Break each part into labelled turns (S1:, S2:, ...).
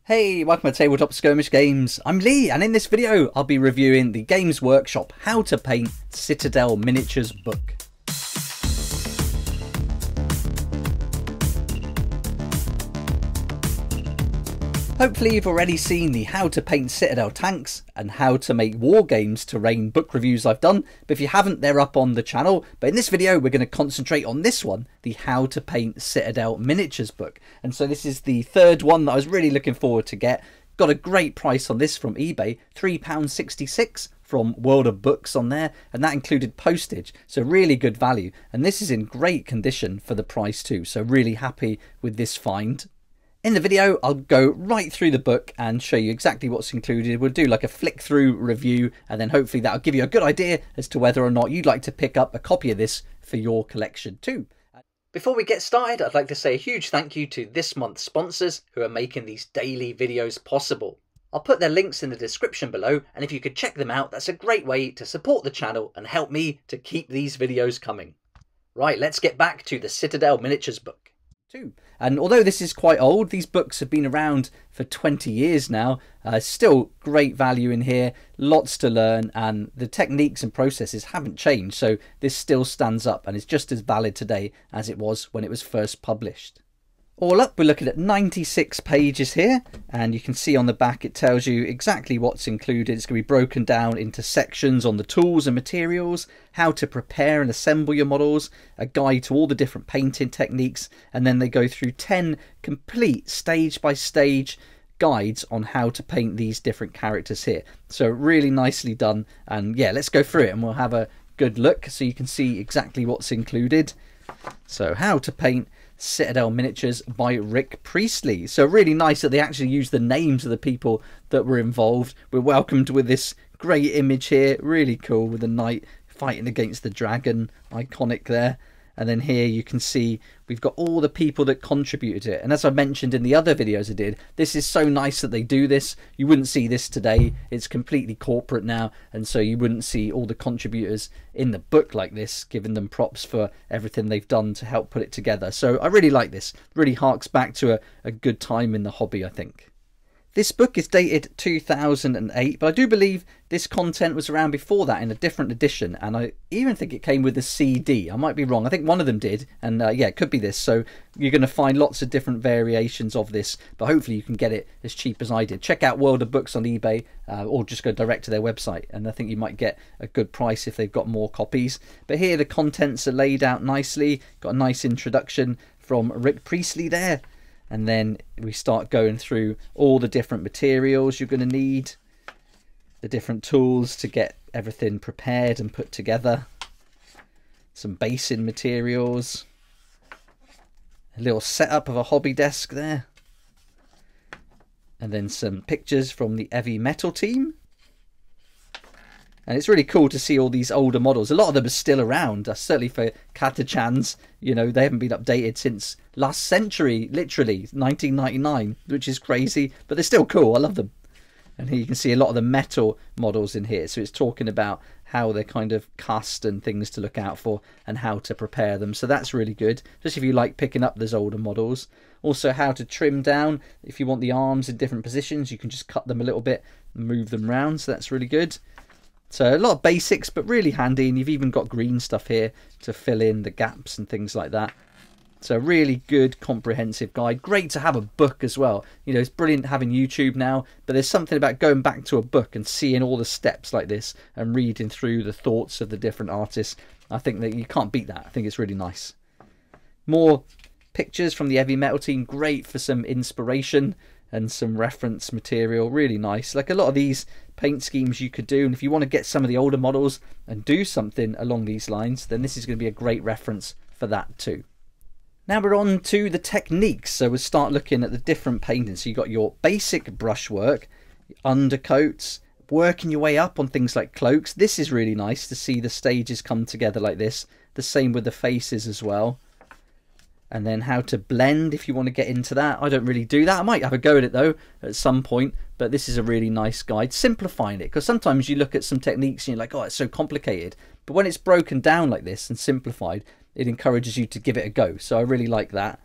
S1: Hey, welcome to Tabletop Skirmish Games. I'm Lee, and in this video I'll be reviewing the Games Workshop How to Paint Citadel Miniatures book. Hopefully you've already seen the How to Paint Citadel tanks and How to Make War Games Terrain book reviews I've done, but if you haven't, they're up on the channel. But in this video we're going to concentrate on this one, the How to Paint Citadel Miniatures book. And so this is the third one that I was really looking forward to get. Got a great price on this from eBay, £3.66 from World of Books on there, and that included postage, so really good value. And this is in great condition for the price too, so really happy with this find. In the video, I'll go right through the book and show you exactly what's included. We'll do like a flick through review, and then hopefully that'll give you a good idea as to whether or not you'd like to pick up a copy of this for your collection too. Before we get started, I'd like to say a huge thank you to this month's sponsors who are making these daily videos possible. I'll put their links in the description below, and if you could check them out, that's a great way to support the channel and help me to keep these videos coming. Right, let's get back to the Citadel Miniatures book. And although this is quite old, these books have been around for 20 years now, still great value in here, lots to learn, and the techniques and processes haven't changed, so this still stands up and is just as valid today as it was when it was first published. All up, we're looking at 96 pages here, and you can see on the back it tells you exactly what's included. It's going to be broken down into sections on the tools and materials, how to prepare and assemble your models, a guide to all the different painting techniques, and then they go through 10 complete stage by stage guides on how to paint these different characters here. So really nicely done, and yeah, let's go through it and we'll have a good look so you can see exactly what's included. So how to paint Citadel Miniatures by Rick Priestley. So really nice that they actually use the names of the people that were involved. We're welcomed with this great image here, really cool, with the knight fighting against the dragon, iconic there. And then here you can see we've got all the people that contributed to it. And as I mentioned in the other videos I did, this is so nice that they do this. You wouldn't see this today. It's completely corporate now. And so you wouldn't see all the contributors in the book like this, giving them props for everything they've done to help put it together. So I really like this. Really harks back to a good time in the hobby, I think. This book is dated 2008, but I do believe this content was around before that in a different edition, and I even think it came with a CD. I might be wrong. I think one of them did, and yeah, it could be this. So you're going to find lots of different variations of this, but hopefully you can get it as cheap as I did. Check out World of Books on eBay, or just go direct to their website, and I think you might get a good price if they've got more copies. But here the contents are laid out nicely. Got a nice introduction from Rick Priestley there. And then we start going through all the different materials you're going to need, the different tools to get everything prepared and put together, some basing materials, a little setup of a hobby desk there, and then some pictures from the Heavy Metal team. And it's really cool to see all these older models. A lot of them are still around, certainly for Catachans. You know, they haven't been updated since last century, literally, 1999, which is crazy. But they're still cool. I love them. And here you can see a lot of the metal models in here. So it's talking about how they're kind of cast and things to look out for and how to prepare them. So that's really good, just if you like picking up those older models. Also how to trim down. If you want the arms in different positions, you can just cut them a little bit and move them around. So that's really good. So a lot of basics, but really handy, and you've even got green stuff here to fill in the gaps and things like that. So really good comprehensive guide. Great to have a book as well. You know, it's brilliant having YouTube now, but there's something about going back to a book and seeing all the steps like this and reading through the thoughts of the different artists. I think that you can't beat that. I think it's really nice. More pictures from the Heavy Metal team. Great for some inspiration and some reference material. Really nice. Like a lot of these paint schemes you could do, and if you want to get some of the older models and do something along these lines, then this is going to be a great reference for that too. Now we're on to the techniques, so we'll start looking at the different paintings. So you've got your basic brushwork, undercoats, working your way up on things like cloaks. This is really nice to see the stages come together like this. The same with the faces as well. And then how to blend if you want to get into that. I don't really do that. I might have a go at it though at some point, but this is a really nice guide simplifying it, because sometimes you look at some techniques and you're like, oh, it's so complicated, but when it's broken down like this and simplified, it encourages you to give it a go. So I really like that.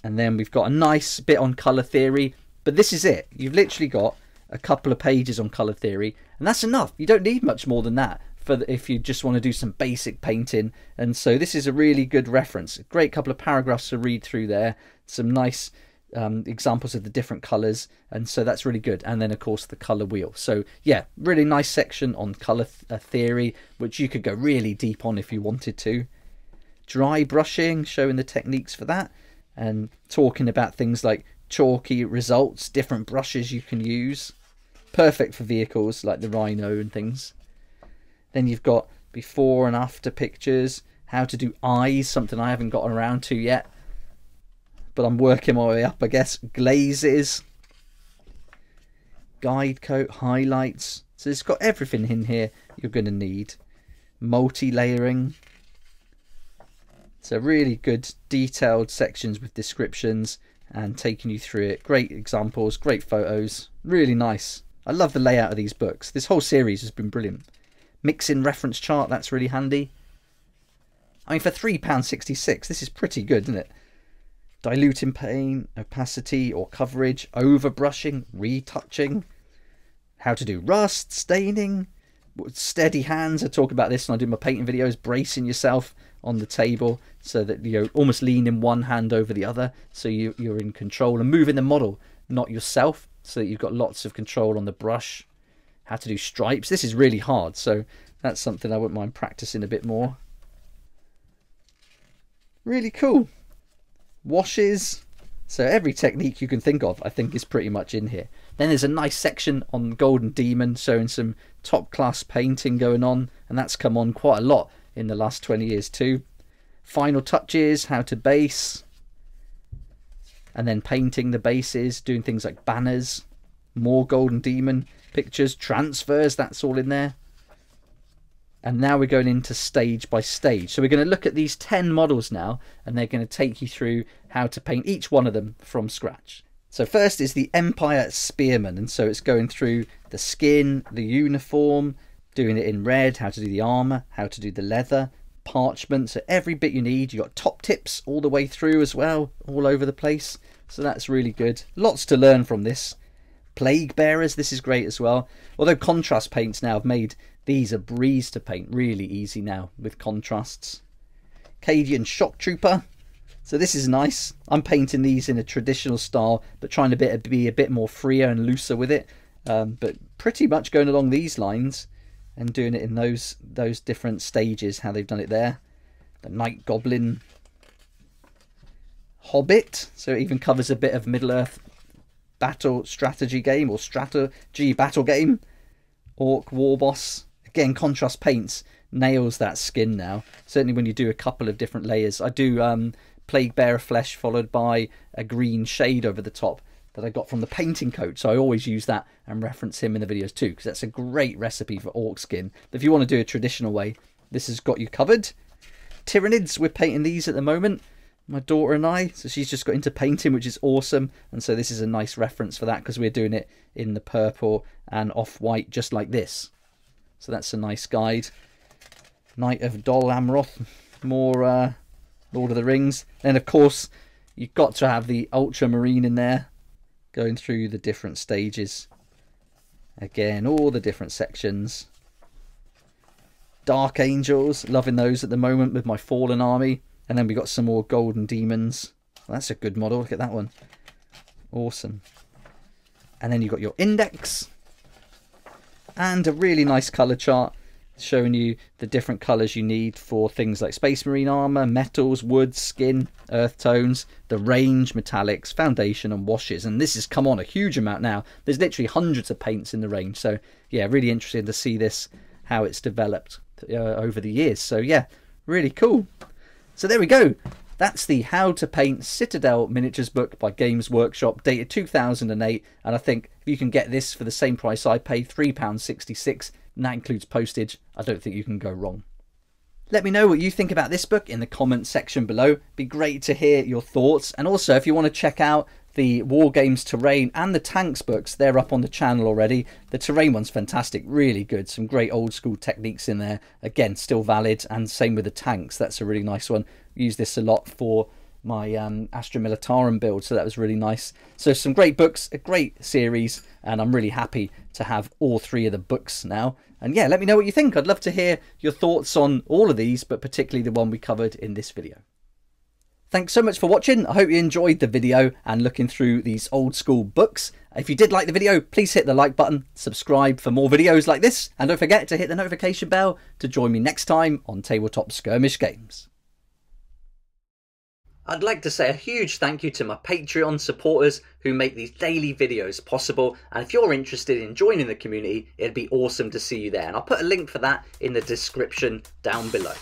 S1: And then we've got a nice bit on colour theory. But this is it. You've literally got a couple of pages on colour theory, and that's enough. You don't need much more than that if you just want to do some basic painting. And so this is a really good reference. A great couple of paragraphs to read through there. Some nice examples of the different colours, and so that's really good. And then of course the colour wheel. So yeah, really nice section on colour theory, which you could go really deep on if you wanted to. Dry brushing, showing the techniques for that, and talking about things like chalky results, different brushes you can use. Perfect for vehicles like the Rhino and things. Then you've got before and after pictures, how to do eyes, something I haven't gotten around to yet, but I'm working my way up, I guess. Glazes, guide coat, highlights. So it's got everything in here you're going to need. Multi-layering. So really good detailed sections with descriptions and taking you through it. Great examples, great photos, really nice. I love the layout of these books. This whole series has been brilliant. Mixing reference chart, that's really handy. I mean, for £3.66, this is pretty good, isn't it? Diluting paint, opacity or coverage, overbrushing, retouching, how to do rust, staining, steady hands. I talk about this when I do my painting videos, bracing yourself on the table so that you're almost leaning one hand over the other, so you're in control, and moving the model, not yourself, so that you've got lots of control on the brush. How to do stripes. This is really hard, so that's something I wouldn't mind practicing a bit more. Really cool. Washes. So every technique you can think of, I think, is pretty much in here. Then there's a nice section on Golden Demon showing some top class painting going on, and that's come on quite a lot in the last 20 years too. Final touches, how to base, and then painting the bases, doing things like banners, more Golden Demon pictures, transfers, that's all in there. And now we're going into stage by stage. So we're going to look at these 10 models now, and they're going to take you through how to paint each one of them from scratch. So first is the Empire Spearman, and so it's going through the skin, the uniform, doing it in red, how to do the armour, how to do the leather, parchment, so every bit you need. You've got top tips all the way through as well, all over the place. So that's really good. Lots to learn from this. Plague Bearers, this is great as well. Although contrast paints now have made these a breeze to paint, really easy now with contrasts. Cadian Shock Trooper. So this is nice. I'm painting these in a traditional style, but trying to be a bit more freer and looser with it. But pretty much going along these lines and doing it in those different stages, how they've done it there. The Night Goblin. Hobbit. So it even covers a bit of Middle-earth battle strategy game, or strategy battle game. Orc Warboss. Again, contrast paints nails that skin now. Certainly when you do a couple of different layers. I do Plague Bearer flesh followed by a green shade over the top that I got from the painting coat. So I always use that and reference him in the videos too, because that's a great recipe for orc skin. But if you want to do a traditional way, this has got you covered. Tyranids, we're painting these at the moment, my daughter and I. So she's just got into painting, which is awesome. And so this is a nice reference for that, because we're doing it in the purple and off-white, just like this. So that's a nice guide. Knight of Dol Amroth, more Lord of the Rings. Then of course you've got to have the Ultramarine in there, going through the different stages. Again, all the different sections. Dark Angels, loving those at the moment with my Fallen Army. And then we got some more Golden Demons. Well, that's a good model, look at that one. Awesome. And then you've got your index. And a really nice colour chart showing you the different colours you need for things like Space Marine armour, metals, woods, skin, earth tones, the range, metallics, foundation and washes. And this has come on a huge amount now. There's literally hundreds of paints in the range. So yeah, really interesting to see this, how it's developed over the years. So yeah, really cool. So there we go. That's the How to Paint Citadel Miniatures book by Games Workshop, dated 2008. And I think if you can get this for the same price I paid, £3.66, and that includes postage, I don't think you can go wrong. Let me know what you think about this book in the comments section below. Be great to hear your thoughts. And also, if you want to check out the War Games Terrain and the Tanks books, they're up on the channel already. The Terrain one's fantastic, really good. Some great old school techniques in there. Again, still valid, and same with the Tanks. That's a really nice one. Use this a lot for my Astra Militarum build, so that was really nice. So some great books, a great series, and I'm really happy to have all 3 of the books now. And yeah, let me know what you think. I'd love to hear your thoughts on all of these, but particularly the one we covered in this video. Thanks so much for watching. I hope you enjoyed the video and looking through these old school books. If you did like the video, please hit the like button, subscribe for more videos like this, and don't forget to hit the notification bell to join me next time on Tabletop Skirmish Games. I'd like to say a huge thank you to my Patreon supporters who make these daily videos possible, and if you're interested in joining the community, it'd be awesome to see you there, and I'll put a link for that in the description down below.